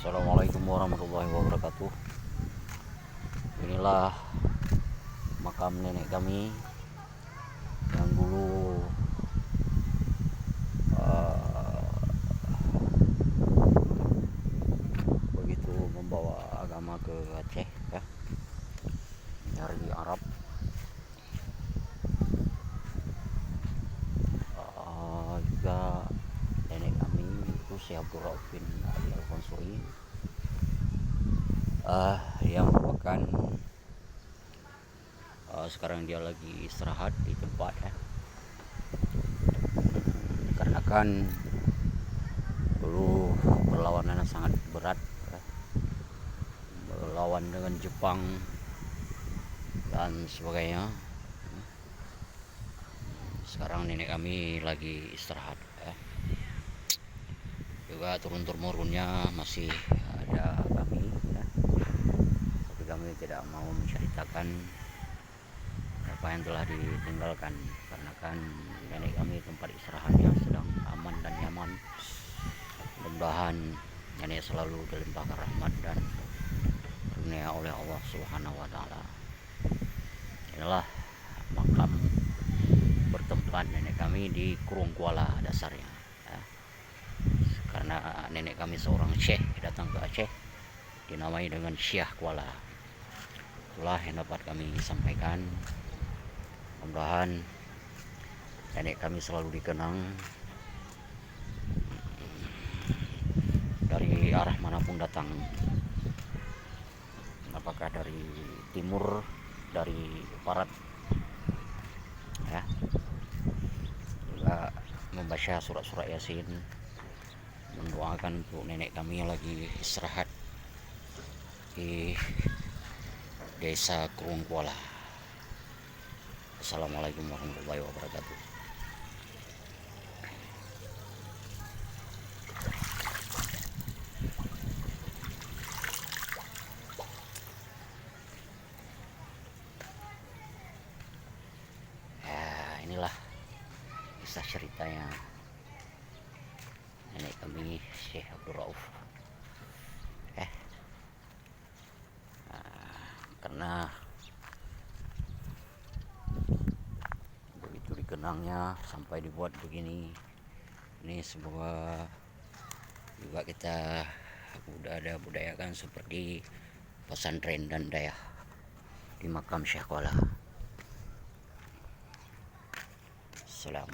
Assalamualaikum warahmatullahi wabarakatuh. Inilah makam nenek kami yang dulu begitu membawa agama ke Aceh ya, dari Arab. Juga nenek kami itu Syekh Abdul Rauf bin Ali Al-Konsuri, yang merupakan sekarang dia lagi istirahat di tempat ya, karena kan dulu perlawanan sangat berat ya, melawan dengan Jepang dan sebagainya. Sekarang nenek kami lagi istirahat ya. Juga turun-temurunnya masih ada kami ya, tapi kami tidak mau menceritakan apa yang telah ditinggalkan, karena kan nenek kami tempat istirahatnya sedang aman dan nyaman. Mudah-mudahan nenek selalu dilimpahkan rahmat dan karunia oleh Allah Subhanahu wa taala. Inilah makam bertempat nenek kami di Kurung Kuala dasarnya ya. Karena nenek kami seorang syekh datang ke Aceh, dinamai dengan Syekh Kuala. Itulah yang dapat kami sampaikan. Mudah-mudahan nenek kami selalu dikenang dari arah manapun datang, apakah dari timur, dari barat ya. Juga membaca surat-surat Yasin, mendoakan untuk nenek kami yang lagi istirahat di desa Kurung Kuala. Assalamualaikum warahmatullahi wabarakatuh. Ya, inilah kisah ceritanya nenek kami Syekh Abdul Rauf. Karena begitu dikenangnya sampai dibuat begini, ini semoga juga kita ada budayakan seperti pesantren dan dayah di makam Syekh Kuala. Salam.